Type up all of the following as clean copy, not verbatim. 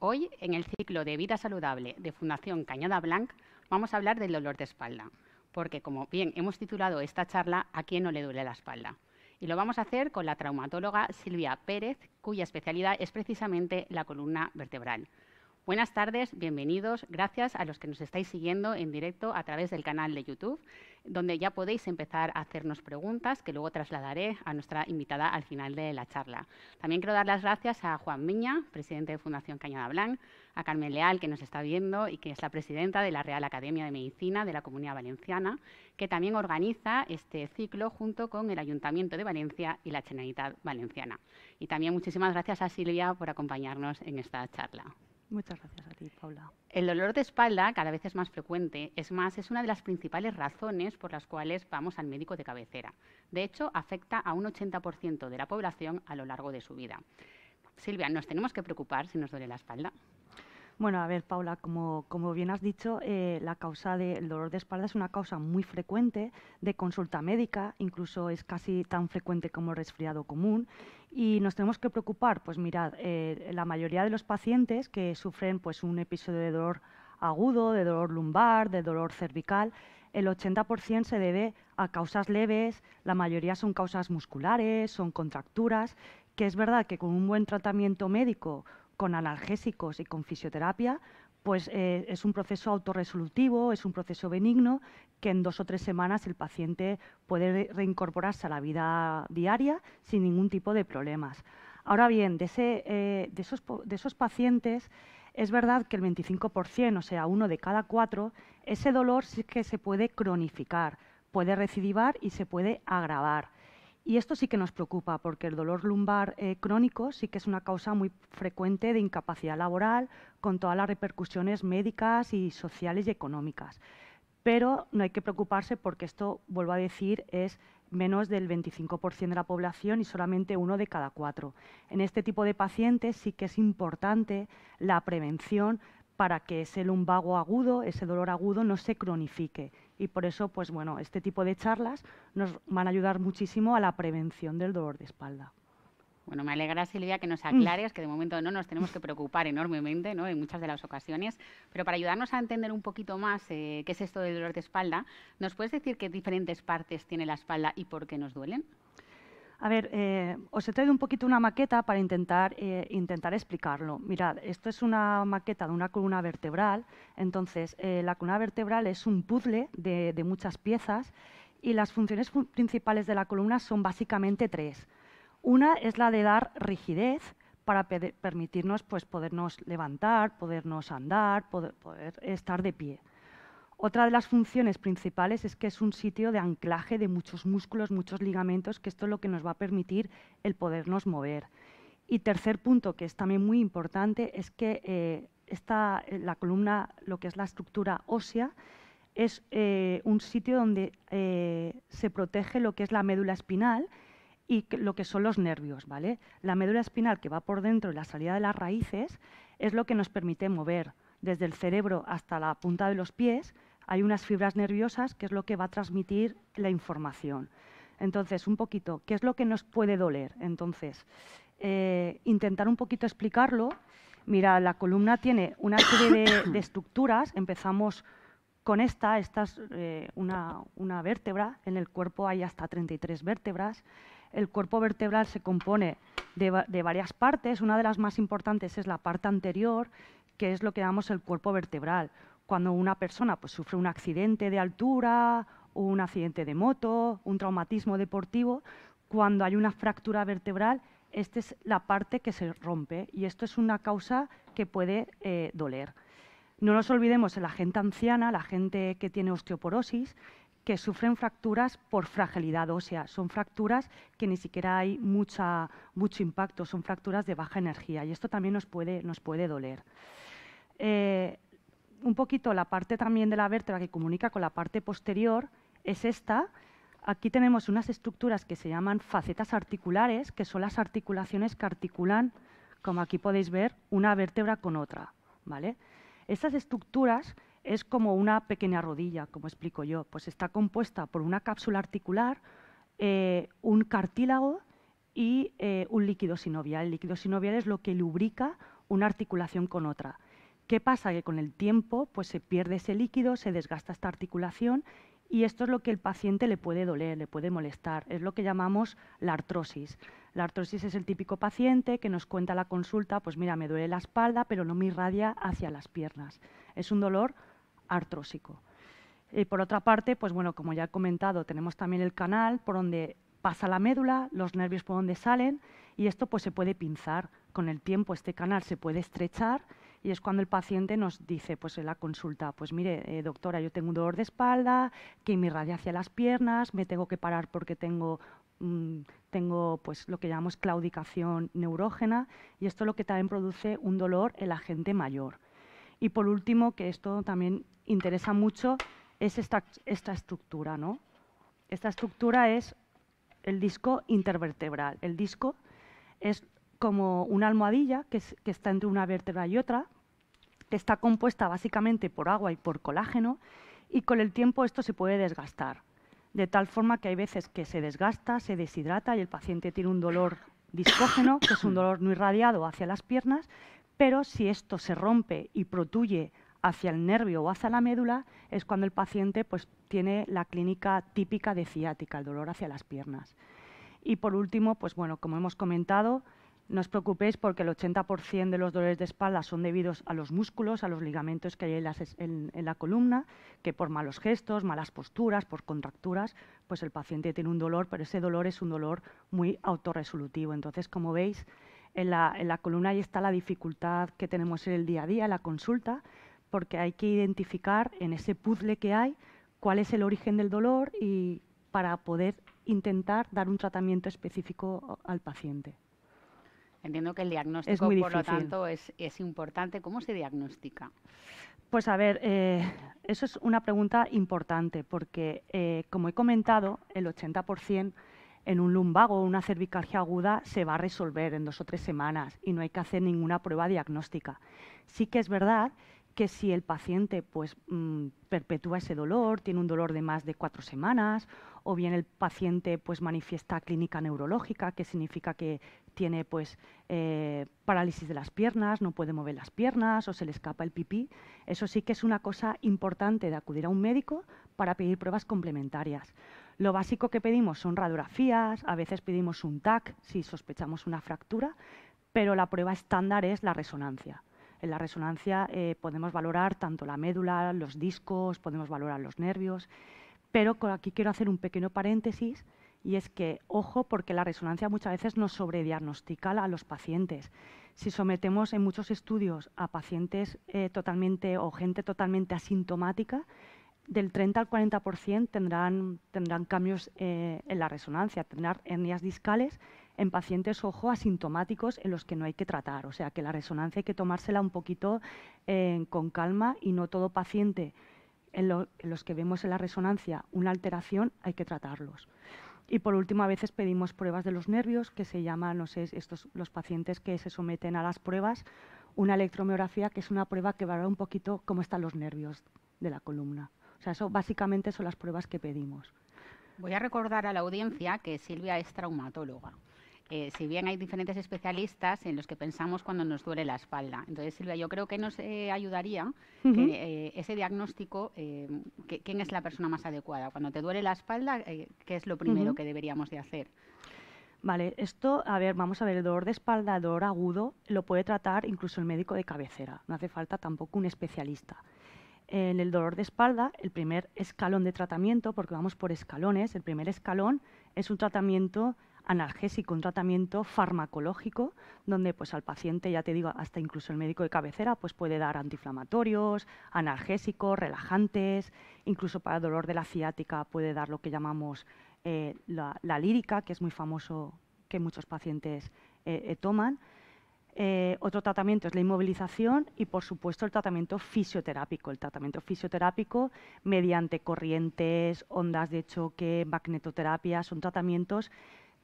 Hoy, en el ciclo de Vida Saludable de Fundación Cañada Blanc, vamos a hablar del dolor de espalda, porque como bien hemos titulado esta charla, ¿a quién no le duele la espalda? Y lo vamos a hacer con la traumatóloga Silvia Pérez, cuya especialidad es precisamente la columna vertebral. Buenas tardes, bienvenidos. Gracias a los que nos estáis siguiendo en directo a través del canal de YouTube, donde ya podéis empezar a hacernos preguntas que luego trasladaré a nuestra invitada al final de la charla. También quiero dar las gracias a Juan Miña, presidente de Fundación Cañada Blanc, a Carmen Leal, que nos está viendo y que es la presidenta de la Real Academia de Medicina de la Comunidad Valenciana, que también organiza este ciclo junto con el Ayuntamiento de Valencia y la Generalitat Valenciana. Y también muchísimas gracias a Silvia por acompañarnos en esta charla. Muchas gracias a ti, Paula. El dolor de espalda cada vez es más frecuente, es una de las principales razones por las cuales vamos al médico de cabecera. De hecho, afecta a un 80% de la población a lo largo de su vida. Silvia, ¿nos tenemos que preocupar si nos duele la espalda? Bueno, a ver, Paula, como bien has dicho, la causa del dolor de espalda es una causa muy frecuente de consulta médica, incluso es casi tan frecuente como el resfriado común. ¿Y nos tenemos que preocupar? Pues mirad, la mayoría de los pacientes que sufren pues, un episodio de dolor agudo, de dolor lumbar, de dolor cervical, el 80% se debe a causas leves, la mayoría son causas musculares, son contracturas, que es verdad que con un buen tratamiento médico, con analgésicos y con fisioterapia, pues es un proceso autorresolutivo, es un proceso benigno que en 2 o 3 semanas el paciente puede reincorporarse a la vida diaria sin ningún tipo de problemas. Ahora bien, de esos pacientes es verdad que el 25%, o sea, 1 de cada 4, ese dolor sí que se puede cronificar, puede recidivar y se puede agravar. Y esto sí que nos preocupa porque el dolor lumbar crónico sí que es una causa muy frecuente de incapacidad laboral con todas las repercusiones médicas y sociales y económicas. Pero no hay que preocuparse porque esto, vuelvo a decir, es menos del 25% de la población y solamente 1 de cada 4. En este tipo de pacientes sí que es importante la prevención para que ese lumbago agudo, ese dolor agudo, no se cronifique. Y por eso, pues bueno, este tipo de charlas nos van a ayudar muchísimo a la prevención del dolor de espalda. Bueno, me alegra, Silvia, que nos aclares que de momento no nos tenemos que preocupar enormemente, ¿no?, en muchas de las ocasiones, pero para ayudarnos a entender un poquito más qué es esto del dolor de espalda, ¿nos puedes decir qué diferentes partes tiene la espalda y por qué nos duelen? A ver, os he traído un poquito una maqueta para intentar explicarlo. Mirad, esto es una maqueta de una columna vertebral. Entonces, la columna vertebral es un puzzle de muchas piezas y las funciones principales de la columna son básicamente 3. Una es la de dar rigidez para permitirnos pues, podernos levantar, podernos andar, poder estar de pie. Otra de las funciones principales es que es un sitio de anclaje de muchos músculos, muchos ligamentos, que esto es lo que nos va a permitir el podernos mover. Y tercer punto, que es también muy importante, es que la columna, lo que es la estructura ósea, es un sitio donde se protege lo que es la médula espinal y lo que son los nervios, ¿vale? La médula espinal que va por dentro y la salida de las raíces es lo que nos permite mover desde el cerebro hasta la punta de los pies. Hay unas fibras nerviosas que es lo que va a transmitir la información. Entonces, un poquito, ¿qué es lo que nos puede doler? Entonces, intentar un poquito explicarlo. Mira, la columna tiene una serie de estructuras. Empezamos con esta es una vértebra. En el cuerpo hay hasta 33 vértebras. El cuerpo vertebral se compone de varias partes. Una de las más importantes es la parte anterior, que es lo que llamamos el cuerpo vertebral. Cuando una persona pues, sufre un accidente de altura, un accidente de moto, un traumatismo deportivo, cuando hay una fractura vertebral, esta es la parte que se rompe y esto es una causa que puede doler. No nos olvidemos de la gente anciana, la gente que tiene osteoporosis, que sufren fracturas por fragilidad ósea. Son fracturas que ni siquiera hay mucho impacto, son fracturas de baja energía y esto también nos puede doler. Un poquito la parte también de la vértebra que comunica con la parte posterior es esta. Aquí tenemos unas estructuras que se llaman facetas articulares, que son las articulaciones que articulan, como aquí podéis ver, una vértebra con otra, ¿vale? Estas estructuras es como una pequeña rodilla, como explico yo, pues está compuesta por una cápsula articular, un cartílago y un líquido sinovial. El líquido sinovial es lo que lubrica una articulación con otra. ¿Qué pasa? Que con el tiempo pues, se pierde ese líquido, se desgasta esta articulación y esto es lo que el paciente le puede doler, le puede molestar. Es lo que llamamos la artrosis. La artrosis es el típico paciente que nos cuenta la consulta, pues mira, me duele la espalda, pero no me irradia hacia las piernas. Es un dolor artrósico. Y por otra parte, pues bueno, como ya he comentado, tenemos también el canal por donde pasa la médula, los nervios por donde salen y esto pues se puede pinzar. Con el tiempo este canal se puede estrechar y es cuando el paciente nos dice pues en la consulta, pues mire, doctora, yo tengo un dolor de espalda, que me irradia hacia las piernas, me tengo que parar porque tengo pues lo que llamamos claudicación neurógena y esto es lo que también produce un dolor en la gente mayor. Y por último, que esto también interesa mucho, es esta estructura, ¿no? Esta estructura es el disco intervertebral. El disco es como una almohadilla que está entre una vértebra y otra, que está compuesta básicamente por agua y por colágeno, y con el tiempo esto se puede desgastar, de tal forma que hay veces que se desgasta, se deshidrata y el paciente tiene un dolor discógeno, que es un dolor no irradiado hacia las piernas, pero si esto se rompe y protuye hacia el nervio o hacia la médula, es cuando el paciente pues, tiene la clínica típica de ciática, el dolor hacia las piernas. Y por último, pues bueno, como hemos comentado, no os preocupéis porque el 80% de los dolores de espalda son debidos a los músculos, a los ligamentos que hay en la columna, que por malos gestos, malas posturas, por contracturas, pues el paciente tiene un dolor, pero ese dolor es un dolor muy autorresolutivo. Entonces, como veis, en la columna ahí está la dificultad que tenemos en el día a día, en la consulta, porque hay que identificar en ese puzzle que hay cuál es el origen del dolor y para poder intentar dar un tratamiento específico al paciente. Entiendo que el diagnóstico, por lo tanto, es importante. ¿Cómo se diagnostica? Pues a ver, eso es una pregunta importante porque, como he comentado, el 80% en un lumbago o una cervicalgia aguda se va a resolver en 2 o 3 semanas y no hay que hacer ninguna prueba diagnóstica. Sí que es verdad que si el paciente pues, perpetúa ese dolor, tiene un dolor de más de 4 semanas, o bien el paciente pues, manifiesta clínica neurológica, que significa que tiene pues, parálisis de las piernas, no puede mover las piernas o se le escapa el pipí, eso sí que es una cosa importante de acudir a un médico para pedir pruebas complementarias. Lo básico que pedimos son radiografías, a veces pedimos un TAC si sospechamos una fractura, pero la prueba estándar es la resonancia. En la resonancia podemos valorar tanto la médula, los discos, podemos valorar los nervios, pero aquí quiero hacer un pequeño paréntesis y es que, ojo, porque la resonancia muchas veces nos sobrediagnostica a los pacientes. Si sometemos en muchos estudios a pacientes totalmente o gente totalmente asintomática, del 30 al 40% tendrán cambios en la resonancia, tendrán hernias discales en pacientes, ojo, asintomáticos en los que no hay que tratar. O sea, que la resonancia hay que tomársela un poquito con calma y no todo paciente en los que vemos en la resonancia una alteración hay que tratarlos. Y por último, a veces pedimos pruebas de los nervios, que se llaman, no sé, los pacientes que se someten a las pruebas, una electromiografía, que es una prueba que valora un poquito cómo están los nervios de la columna. O sea, eso básicamente son las pruebas que pedimos. Voy a recordar a la audiencia que Silvia es traumatóloga. Si bien hay diferentes especialistas en los que pensamos cuando nos duele la espalda. Entonces, Silvia, yo creo que nos ayudaría que ese diagnóstico, ¿quién es la persona más adecuada? Cuando te duele la espalda, ¿qué es lo primero que deberíamos de hacer? Vale, esto, a ver, vamos a ver, el dolor de espalda, el dolor agudo, lo puede tratar incluso el médico de cabecera. No hace falta tampoco un especialista. En el dolor de espalda, el primer escalón de tratamiento, porque vamos por escalones, el primer escalón es un tratamiento analgésico, un tratamiento farmacológico, donde pues al paciente, ya te digo, hasta incluso el médico de cabecera pues puede dar antiinflamatorios, analgésicos, relajantes, incluso para el dolor de la ciática puede dar lo que llamamos la lírica, que es muy famoso, que muchos pacientes toman. Otro tratamiento es la inmovilización y, por supuesto, el tratamiento fisioterápico. El tratamiento fisioterápico mediante corrientes, ondas de choque, magnetoterapia, son tratamientos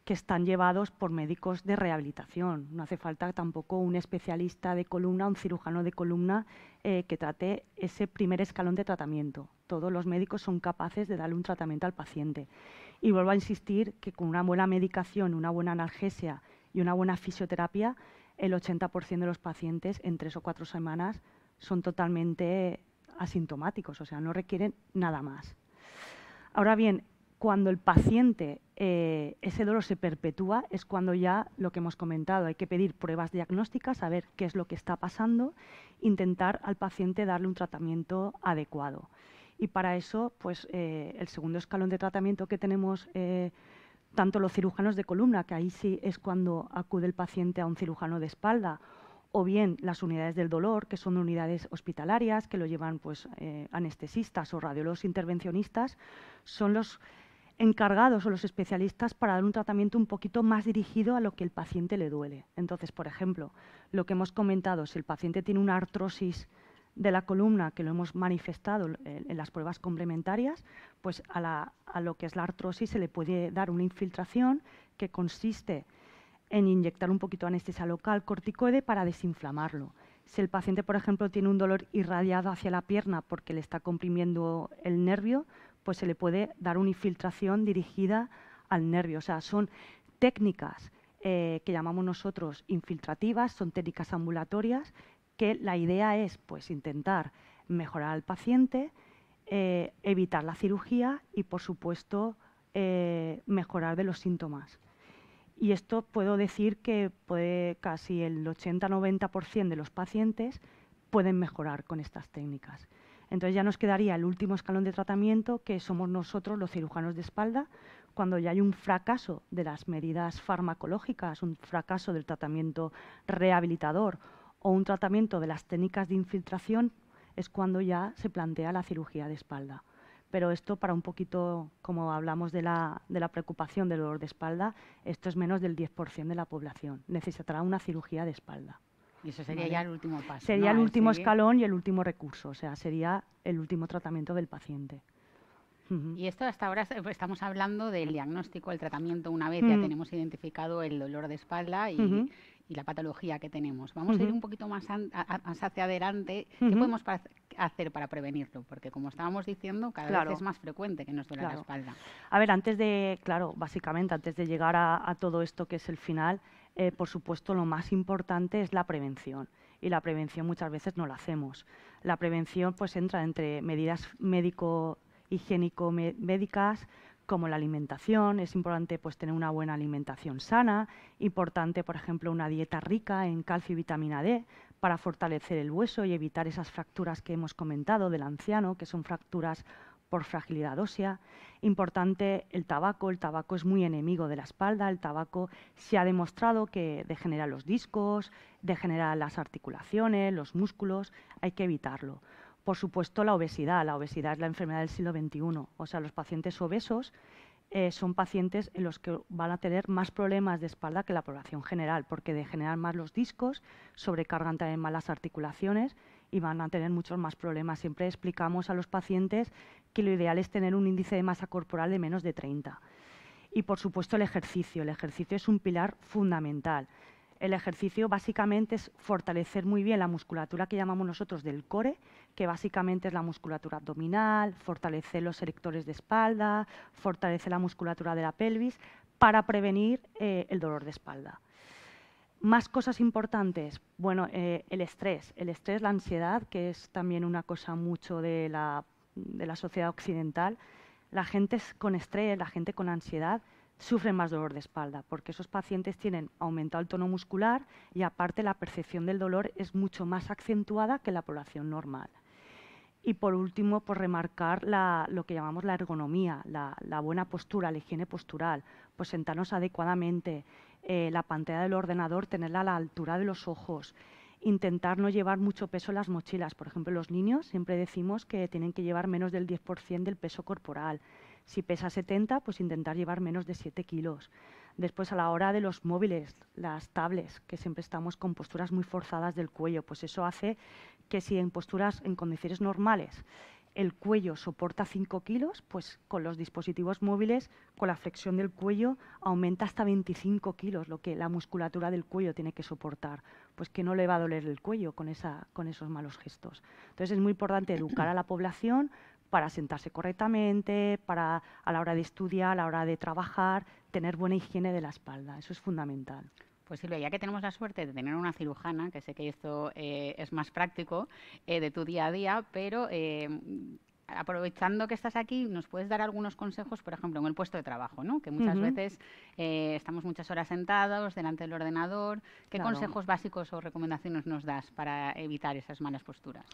que están llevados por médicos de rehabilitación. No hace falta tampoco un especialista de columna, un cirujano de columna que trate ese primer escalón de tratamiento. Todos los médicos son capaces de darle un tratamiento al paciente. Y vuelvo a insistir que con una buena medicación, una buena analgesia y una buena fisioterapia, el 80% de los pacientes en 3 o 4 semanas son totalmente asintomáticos, o sea, no requieren nada más. Ahora bien, cuando el paciente, ese dolor se perpetúa, es cuando ya lo que hemos comentado, hay que pedir pruebas diagnósticas, saber qué es lo que está pasando, intentar al paciente darle un tratamiento adecuado. Y para eso, pues el segundo escalón de tratamiento que tenemos tanto los cirujanos de columna, que ahí sí es cuando acude el paciente a un cirujano de espalda, o bien las unidades del dolor, que son unidades hospitalarias, que lo llevan pues, anestesistas o radiólogos intervencionistas, son los encargados o los especialistas para dar un tratamiento un poquito más dirigido a lo que el paciente le duele. Entonces, por ejemplo, lo que hemos comentado, si el paciente tiene una artrosis de la columna, que lo hemos manifestado en las pruebas complementarias, pues a lo que es la artrosis se le puede dar una infiltración que consiste en inyectar un poquito de anestesia local corticoide para desinflamarlo. Si el paciente, por ejemplo, tiene un dolor irradiado hacia la pierna porque le está comprimiendo el nervio, pues se le puede dar una infiltración dirigida al nervio. O sea, son técnicas que llamamos nosotros infiltrativas, son técnicas ambulatorias, que la idea es pues, intentar mejorar al paciente, evitar la cirugía y, por supuesto, mejorar de los síntomas. Y esto puedo decir que casi el 80-90% de los pacientes pueden mejorar con estas técnicas. Entonces ya nos quedaría el último escalón de tratamiento, que somos nosotros, los cirujanos de espalda, cuando ya hay un fracaso de las medidas farmacológicas, un fracaso del tratamiento rehabilitador o un tratamiento de las técnicas de infiltración, es cuando ya se plantea la cirugía de espalda. Pero esto, para un poquito, como hablamos de la preocupación del dolor de espalda, esto es menos del 10% de la población. Necesitará una cirugía de espalda. Y eso sería ya el último paso. Sería el último escalón y el último recurso, o sea, sería el último tratamiento del paciente. Y esto hasta ahora estamos hablando del diagnóstico, el tratamiento, una vez ya tenemos identificado el dolor de espalda y la patología que tenemos. Vamos a ir un poquito más hacia adelante. ¿Qué podemos hacer para prevenirlo? Porque como estábamos diciendo, cada vez es más frecuente que nos duele la espalda. A ver, básicamente antes de llegar a todo esto que es el final, por supuesto lo más importante es la prevención. Y la prevención muchas veces no la hacemos. La prevención pues entra entre medidas higiénico-médicas, como la alimentación. Es importante pues, tener una buena alimentación sana, importante, por ejemplo, una dieta rica en calcio y vitamina D para fortalecer el hueso y evitar esas fracturas que hemos comentado del anciano, que son fracturas por fragilidad ósea. Importante el tabaco es muy enemigo de la espalda. El tabaco se ha demostrado que degenera los discos, degenera las articulaciones, los músculos, hay que evitarlo. Por supuesto, la obesidad es la enfermedad del siglo XXI. O sea, los pacientes obesos son pacientes en los que van a tener más problemas de espalda que la población general, porque degeneran más los discos, sobrecargan también más las articulaciones y van a tener muchos más problemas. Siempre explicamos a los pacientes que lo ideal es tener un índice de masa corporal de menos de 30. Y, por supuesto, el ejercicio. El ejercicio es un pilar fundamental. El ejercicio básicamente es fortalecer muy bien la musculatura que llamamos nosotros del core, que básicamente es la musculatura abdominal, fortalecer los erectores de espalda, fortalecer la musculatura de la pelvis para prevenir el dolor de espalda. Más cosas importantes, bueno, el estrés, la ansiedad, que es también una cosa mucho de la sociedad occidental. La gente con estrés, la gente con ansiedad, sufren más dolor de espalda, porque esos pacientes tienen aumentado el tono muscular y aparte la percepción del dolor es mucho más acentuada que en la población normal. Y por último, pues remarcar lo que llamamos la ergonomía, la buena postura, la higiene postural, pues sentarnos adecuadamente, la pantalla del ordenador tenerla a la altura de los ojos, intentar no llevar mucho peso en las mochilas. Por ejemplo, los niños siempre decimos que tienen que llevar menos del 10% del peso corporal. Si pesa 70, pues intentar llevar menos de 7 kilos. Después, a la hora de los móviles, las tablets, que siempre estamos con posturas muy forzadas del cuello, pues eso hace que si en condiciones normales, el cuello soporta 5 kilos, pues con los dispositivos móviles, con la flexión del cuello, aumenta hasta 25 kilos, lo que la musculatura del cuello tiene que soportar. Pues que no le va a doler el cuello con esos malos gestos. Entonces es muy importante educar a la población para sentarse correctamente, para a la hora de estudiar, a la hora de trabajar, tener buena higiene de la espalda. Eso es fundamental. Pues Silvia, ya que tenemos la suerte de tener una cirujana, que sé que esto es más práctico de tu día a día, pero aprovechando que estás aquí, ¿nos puedes dar algunos consejos, por ejemplo, en el puesto de trabajo, ¿no? Que muchas Ujú, veces estamos muchas horas sentados delante del ordenador. ¿Qué claro. consejos básicos o recomendaciones nos das para evitar esas malas posturas?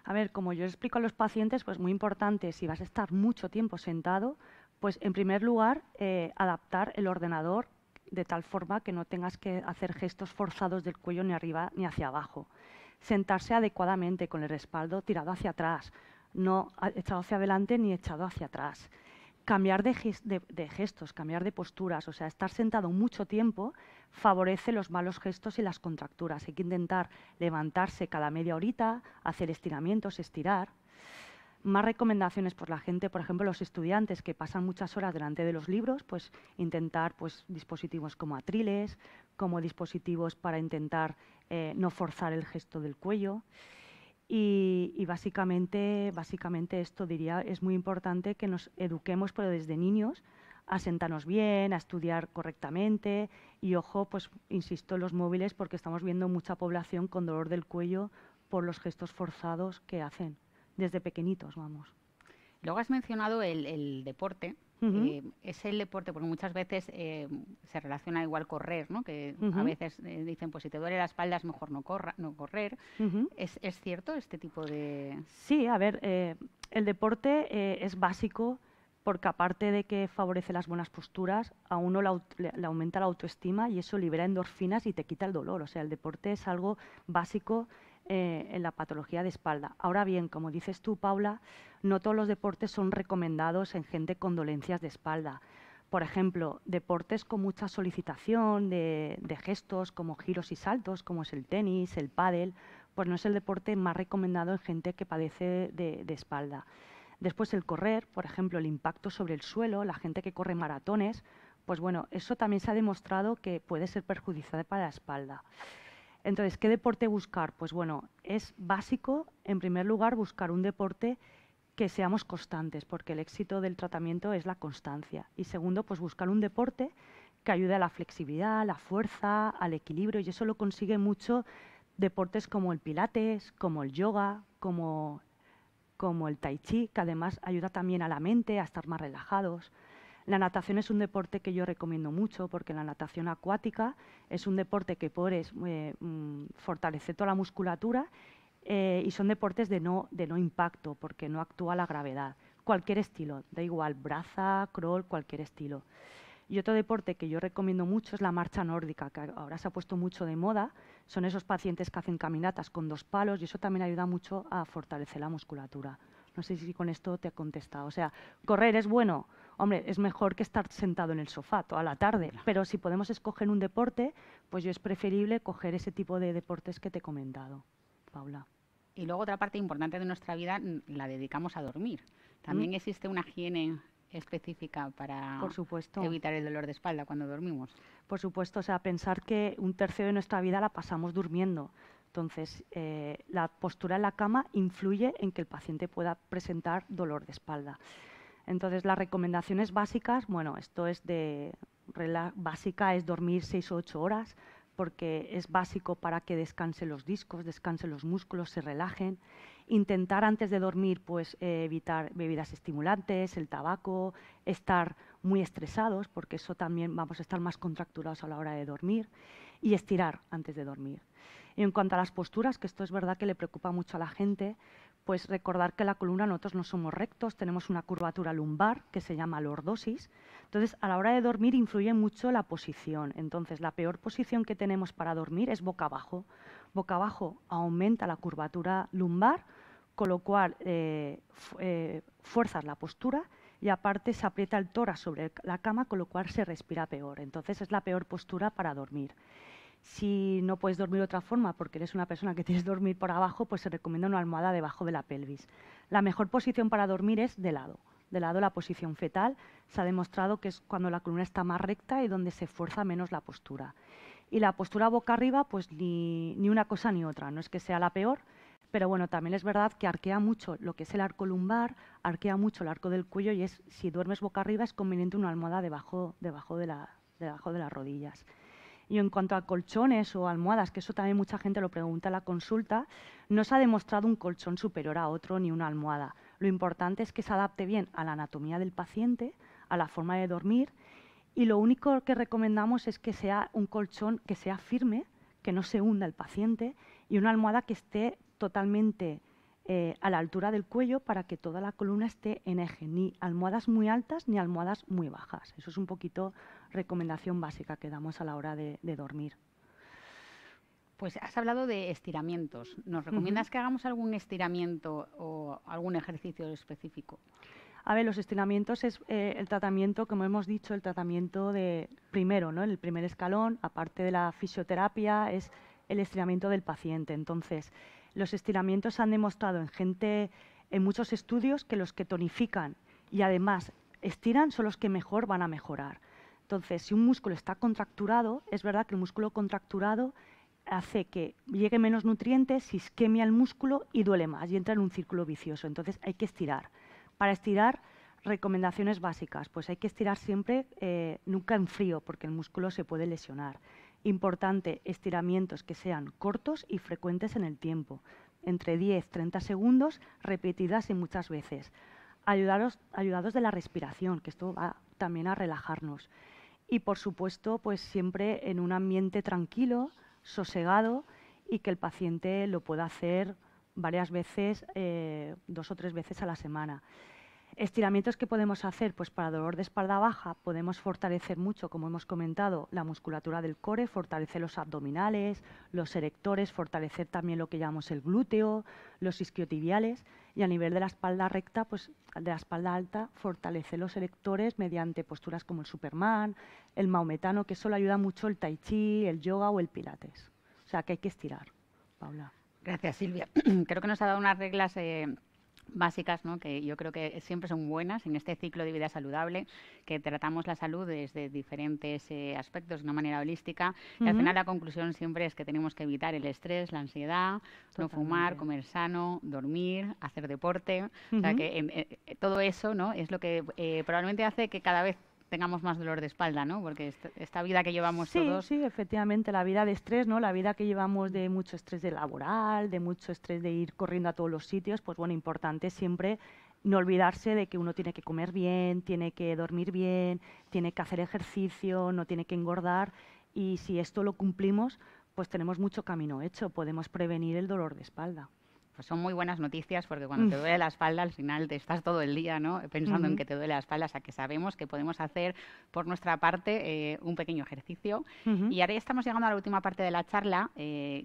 A ver, como yo explico a los pacientes, pues muy importante, si vas a estar mucho tiempo sentado, pues en primer lugar, adaptar el ordenador de tal forma que no tengas que hacer gestos forzados del cuello ni arriba ni hacia abajo. Sentarse adecuadamente con el respaldo tirado hacia atrás, no echado hacia adelante ni echado hacia atrás. Cambiar de gestos, cambiar de posturas, o sea, estar sentado mucho tiempo favorece los malos gestos y las contracturas. Hay que intentar levantarse cada media horita, hacer estiramientos, estirar. Más recomendaciones por la gente, por ejemplo, los estudiantes que pasan muchas horas delante de los libros, pues intentar pues, dispositivos como atriles, como dispositivos para intentar no forzar el gesto del cuello. Y básicamente esto diría, es muy importante que nos eduquemos, pero desde niños, a sentarnos bien, a estudiar correctamente y ojo, pues insisto, en los móviles porque estamos viendo mucha población con dolor del cuello por los gestos forzados que hacen desde pequeñitos, vamos. Luego has mencionado el deporte. Ujú, Es el deporte, porque muchas veces se relaciona igual correr, ¿no? Que a ujú, veces dicen, pues si te duele la espalda es mejor no correr. ujú. Es cierto este tipo de...? Sí, a ver, el deporte es básico porque aparte de que favorece las buenas posturas, a uno le aumenta la autoestima y eso libera endorfinas y te quita el dolor. O sea, el deporte es algo básico en la patología de espalda. Ahora bien, como dices tú, Paula, no todos los deportes son recomendados en gente con dolencias de espalda. Por ejemplo, deportes con mucha solicitación de gestos como giros y saltos, como es el tenis, el pádel, pues no es el deporte más recomendado en gente que padece de espalda. Después el correr, por ejemplo, el impacto sobre el suelo, la gente que corre maratones, pues bueno, eso también se ha demostrado que puede ser perjudicial para la espalda. Entonces, ¿qué deporte buscar? Pues bueno, es básico, en primer lugar, buscar un deporte que seamos constantes, porque el éxito del tratamiento es la constancia. Y segundo, pues buscar un deporte que ayude a la flexibilidad, a la fuerza, al equilibrio, y eso lo consigue mucho deportes como el pilates, como el yoga, como el tai chi, que además ayuda también a la mente a estar más relajados. La natación es un deporte que yo recomiendo mucho porque la natación acuática es un deporte que puedes fortalecer toda la musculatura y son deportes de no impacto porque no actúa la gravedad. Cualquier estilo, da igual, braza, crawl, cualquier estilo. Y otro deporte que yo recomiendo mucho es la marcha nórdica, que ahora se ha puesto mucho de moda. Son esos pacientes que hacen caminatas con dos palos y eso también ayuda mucho a fortalecer la musculatura. No sé si con esto te he contestado. O sea, correr es bueno. Hombre, es mejor que estar sentado en el sofá toda la tarde, pero si podemos escoger un deporte, pues yo es preferible coger ese tipo de deportes que te he comentado, Paula. Y luego otra parte importante de nuestra vida la dedicamos a dormir. ¿Mm? También existe una higiene específica Por para supuesto. evitar el dolor de espalda cuando dormimos. Por supuesto, o sea, pensar que un tercio de nuestra vida la pasamos durmiendo. Entonces, la postura en la cama influye en que el paciente pueda presentar dolor de espalda. Entonces, las recomendaciones básicas, bueno, esto es de regla básica, es dormir 6 o 8 horas, porque es básico para que descansen los discos, descansen los músculos, se relajen. Intentar antes de dormir, pues evitar bebidas estimulantes, el tabaco, estar muy estresados, porque eso también vamos a estar más contracturados a la hora de dormir, y estirar antes de dormir. Y en cuanto a las posturas, que esto es verdad que le preocupa mucho a la gente, pues recordar que la columna nosotros no somos rectos, tenemos una curvatura lumbar que se llama lordosis. Entonces, a la hora de dormir influye mucho la posición. Entonces, la peor posición que tenemos para dormir es boca abajo. Boca abajo aumenta la curvatura lumbar, con lo cual fuerzas la postura y aparte se aprieta el tórax sobre la cama, con lo cual se respira peor. Entonces, es la peor postura para dormir. Si no puedes dormir de otra forma porque eres una persona que tienes que dormir por abajo, pues se recomienda una almohada debajo de la pelvis. La mejor posición para dormir es de lado. De lado la posición fetal se ha demostrado que es cuando la columna está más recta y donde se fuerza menos la postura. Y la postura boca arriba, pues ni una cosa ni otra. No es que sea la peor, pero bueno, también es verdad que arquea mucho lo que es el arco lumbar, arquea mucho el arco del cuello y si duermes boca arriba es conveniente una almohada debajo de las rodillas. Y en cuanto a colchones o almohadas, que eso también mucha gente lo pregunta en la consulta, no se ha demostrado un colchón superior a otro ni una almohada. Lo importante es que se adapte bien a la anatomía del paciente, a la forma de dormir, y lo único que recomendamos es que sea un colchón que sea firme, que no se hunda el paciente, y una almohada que esté totalmente a la altura del cuello para que toda la columna esté en eje, ni almohadas muy altas ni almohadas muy bajas. Eso es un poquito recomendación básica que damos a la hora de dormir. Pues has hablado de estiramientos. ¿Nos recomiendas que hagamos algún estiramiento o algún ejercicio específico? A ver, los estiramientos es el tratamiento, como hemos dicho, el tratamiento de primero, ¿no? El primer escalón, aparte de la fisioterapia, es el estiramiento del paciente. Entonces, los estiramientos han demostrado en gente, en muchos estudios, que los que tonifican y además estiran son los que mejor van a mejorar. Entonces, si un músculo está contracturado, es verdad que el músculo contracturado hace que llegue menos nutrientes, se isquemia el músculo y duele más y entra en un círculo vicioso. Entonces, hay que estirar. Para estirar, recomendaciones básicas, pues hay que estirar siempre, nunca en frío, porque el músculo se puede lesionar. Importante, estiramientos que sean cortos y frecuentes en el tiempo, entre 10-30 segundos, repetidas y muchas veces. Ayudados de la respiración, que esto va también a relajarnos. Y por supuesto, pues siempre en un ambiente tranquilo, sosegado, y que el paciente lo pueda hacer varias veces, 2 o 3 veces a la semana. Estiramientos que podemos hacer, pues para dolor de espalda baja podemos fortalecer mucho, como hemos comentado, la musculatura del core, fortalecer los abdominales, los erectores, fortalecer también lo que llamamos el glúteo, los isquiotibiales, y a nivel de la espalda recta, pues de la espalda alta, fortalecer los erectores mediante posturas como el Superman, el maometano, que eso le ayuda mucho el tai chi, el yoga o el pilates. O sea que hay que estirar, Paula. Gracias, Silvia. Creo que nos ha dado unas reglas básicas, ¿no? Que yo creo que siempre son buenas en este ciclo de vida saludable, que tratamos la salud desde diferentes aspectos de una manera holística. Y al final la conclusión siempre es que tenemos que evitar el estrés, la ansiedad, no fumar, comer sano, dormir, hacer deporte. O sea que todo eso, ¿no? Es lo que probablemente hace que cada vez tengamos más dolor de espalda, ¿no? Porque esta vida que llevamos todos... Sí, efectivamente, la vida de estrés, ¿no? La vida que llevamos de mucho estrés de laboral, de mucho estrés de ir corriendo a todos los sitios, pues bueno, importante siempre no olvidarse de que uno tiene que comer bien, tiene que dormir bien, tiene que hacer ejercicio, no tiene que engordar, y si esto lo cumplimos, pues tenemos mucho camino hecho, podemos prevenir el dolor de espalda. Pues son muy buenas noticias porque cuando te duele la espalda al final te estás todo el día, ¿no? Pensando en que te duele la espalda, o sea que sabemos que podemos hacer por nuestra parte un pequeño ejercicio. Y ahora ya estamos llegando a la última parte de la charla.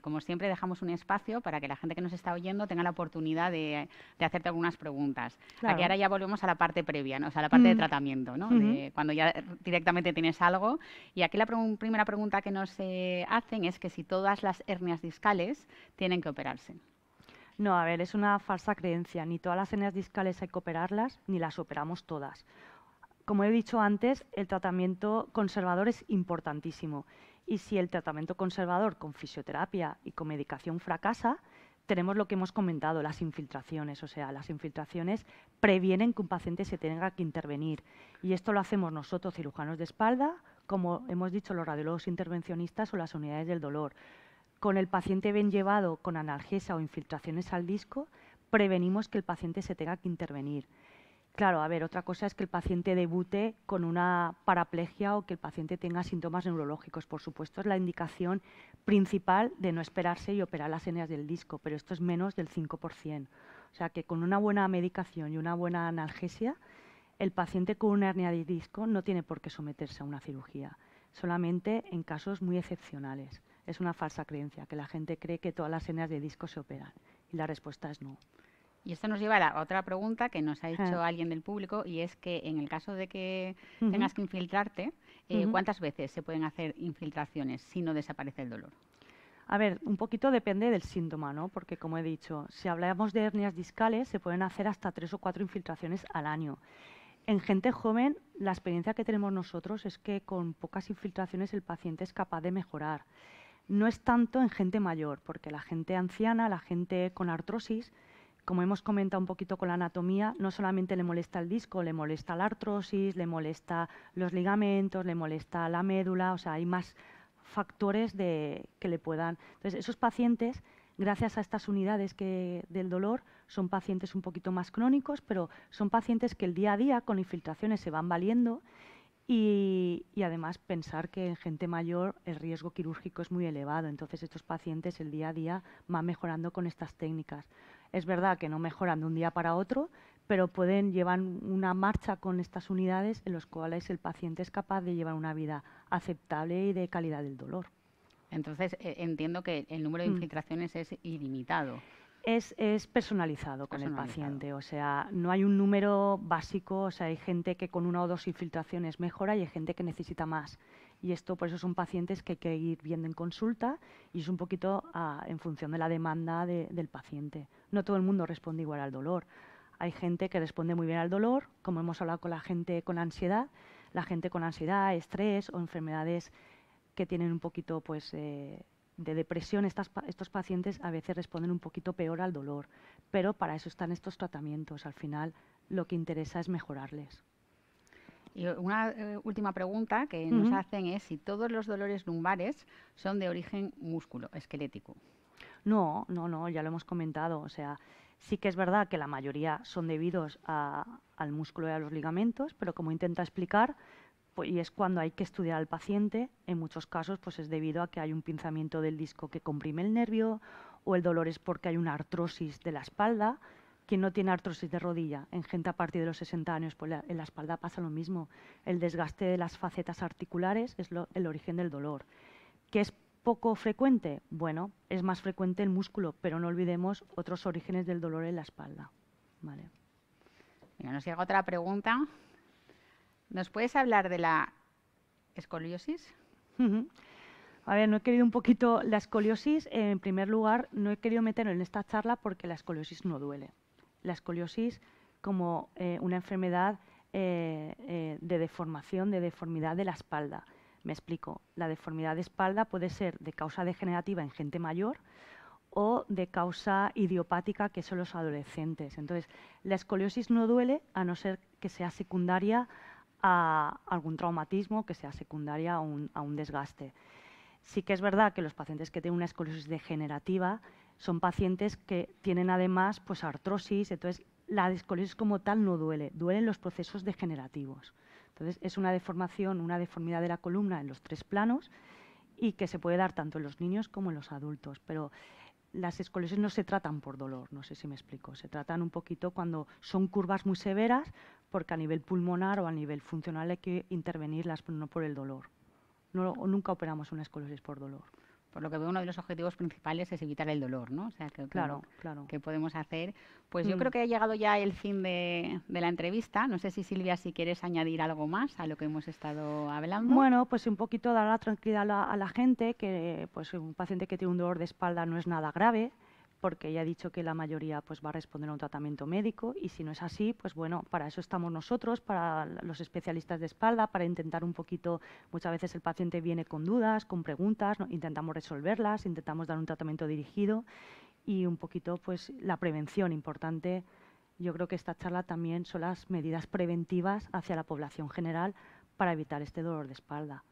Como siempre dejamos un espacio para que la gente que nos está oyendo tenga la oportunidad de hacerte algunas preguntas. Claro. Aquí ahora ya volvemos a la parte previa, ¿no? O sea, a la parte de tratamiento, ¿no? De cuando ya directamente tienes algo. Y aquí la primera pregunta que nos hacen es que si todas las hernias discales tienen que operarse. No, a ver, es una falsa creencia. Ni todas las hernias discales hay que operarlas, ni las operamos todas. Como he dicho antes, el tratamiento conservador es importantísimo. Y si el tratamiento conservador con fisioterapia y con medicación fracasa, tenemos lo que hemos comentado, las infiltraciones. O sea, las infiltraciones previenen que un paciente se tenga que intervenir. Y esto lo hacemos nosotros, cirujanos de espalda, como hemos dicho, los radiólogos intervencionistas o las unidades del dolor. Con el paciente bien llevado con analgesia o infiltraciones al disco, prevenimos que el paciente se tenga que intervenir. Claro, a ver, otra cosa es que el paciente debute con una paraplegia o que el paciente tenga síntomas neurológicos. Por supuesto, es la indicación principal de no esperarse y operar las hernias del disco, pero esto es menos del 5%. O sea que con una buena medicación y una buena analgesia, el paciente con una hernia de disco no tiene por qué someterse a una cirugía, solamente en casos muy excepcionales. Es una falsa creencia, que la gente cree que todas las hernias de disco se operan. Y la respuesta es no. Y esto nos lleva a la otra pregunta que nos ha hecho alguien del público, y es que en el caso de que tengas que infiltrarte, ¿cuántas veces se pueden hacer infiltraciones si no desaparece el dolor? A ver, un poquito depende del síntoma, ¿no? Porque, como he dicho, si hablamos de hernias discales, se pueden hacer hasta 3 o 4 infiltraciones al año. En gente joven, la experiencia que tenemos nosotros es que con pocas infiltraciones el paciente es capaz de mejorar. No es tanto en gente mayor, porque la gente anciana, la gente con artrosis, como hemos comentado un poquito con la anatomía, no solamente le molesta el disco, le molesta la artrosis, le molesta los ligamentos, le molesta la médula, o sea, hay más factores que le puedan. Entonces, esos pacientes, gracias a estas unidades del dolor, son pacientes un poquito más crónicos, pero son pacientes que el día a día con infiltraciones se van valiendo y además pensar que en gente mayor el riesgo quirúrgico es muy elevado. Entonces, estos pacientes el día a día van mejorando con estas técnicas. Es verdad que no mejoran de un día para otro, pero pueden llevar una marcha con estas unidades en los cuales el paciente es capaz de llevar una vida aceptable y de calidad del dolor. Entonces, entiendo que el número de infiltraciones es ilimitado. Es personalizado con el paciente, o sea, no hay un número básico, o sea, hay gente que con una o dos infiltraciones mejora y hay gente que necesita más. Y esto, por eso son pacientes que hay que ir viendo en consulta y es un poquito en función de la demanda del paciente. No todo el mundo responde igual al dolor. Hay gente que responde muy bien al dolor, como hemos hablado con la gente con ansiedad, estrés o enfermedades que tienen un poquito, pues, de depresión, estos pacientes a veces responden un poquito peor al dolor, pero para eso están estos tratamientos. Al final, lo que interesa es mejorarles. Y una última pregunta que nos hacen es si todos los dolores lumbares son de origen músculo-esquelético. No, ya lo hemos comentado. O sea, sí que es verdad que la mayoría son debidos al músculo y a los ligamentos, pero como intenta explicar, y es cuando hay que estudiar al paciente, en muchos casos pues es debido a que hay un pinzamiento del disco que comprime el nervio, o el dolor es porque hay una artrosis de la espalda. Quien no tiene artrosis de rodilla, en gente a partir de los 60 años, pues en la espalda pasa lo mismo. El desgaste de las facetas articulares es el origen del dolor. ¿Qué es poco frecuente? Bueno, es más frecuente el músculo, pero no olvidemos otros orígenes del dolor en la espalda. Vale. Mira, nos llega otra pregunta. ¿Nos puedes hablar de la escoliosis? A ver, no he querido un poquito la escoliosis. En primer lugar, no he querido meterlo en esta charla porque la escoliosis no duele. La escoliosis como una enfermedad de deformación, de deformidad de la espalda. Me explico. La deformidad de espalda puede ser de causa degenerativa en gente mayor o de causa idiopática, que son los adolescentes. Entonces, la escoliosis no duele a no ser que sea secundaria a algún traumatismo, que sea secundaria a un desgaste. Sí que es verdad que los pacientes que tienen una escoliosis degenerativa son pacientes que tienen además pues artrosis, entonces la escoliosis como tal no duele, duelen los procesos degenerativos. Entonces es una deformación, una deformidad de la columna en los tres planos y que se puede dar tanto en los niños como en los adultos, pero las escoliosis no se tratan por dolor, no sé si me explico, se tratan un poquito cuando son curvas muy severas, porque a nivel pulmonar o a nivel funcional hay que intervenirlas, pero no por el dolor. Nunca operamos una escoliosis por dolor. Por lo que veo, uno de los objetivos principales es evitar el dolor, ¿no? O sea, claro. que podemos hacer. Pues yo creo que ha llegado ya el fin de la entrevista. No sé si, Silvia, si quieres añadir algo más a lo que hemos estado hablando. Bueno, pues un poquito dar la tranquilidad a la gente, que pues un paciente que tiene un dolor de espalda no es nada grave, porque ya he dicho que la mayoría pues va a responder a un tratamiento médico, y si no es así, pues bueno, para eso estamos nosotros, para los especialistas de espalda, para intentar un poquito. Muchas veces el paciente viene con dudas, con preguntas, ¿no? Intentamos resolverlas, intentamos dar un tratamiento dirigido y un poquito pues la prevención importante. Yo creo que esta charla también son las medidas preventivas hacia la población general para evitar este dolor de espalda.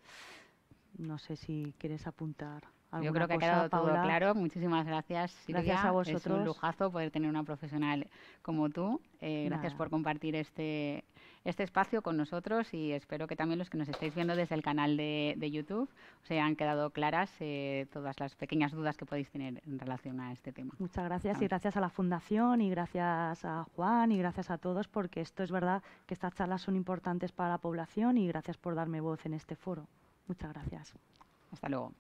No sé si quieres apuntar. Yo creo que ha quedado todo claro. Muchísimas gracias, Silvia. Gracias a vosotros. Es un lujazo poder tener una profesional como tú. Gracias por compartir este espacio con nosotros, y espero que también los que nos estáis viendo desde el canal de YouTube os hayan quedado claras todas las pequeñas dudas que podéis tener en relación a este tema. Muchas gracias, y gracias a la Fundación y gracias a Juan y gracias a todos, porque esto es verdad que estas charlas son importantes para la población, y gracias por darme voz en este foro. Muchas gracias. Hasta luego.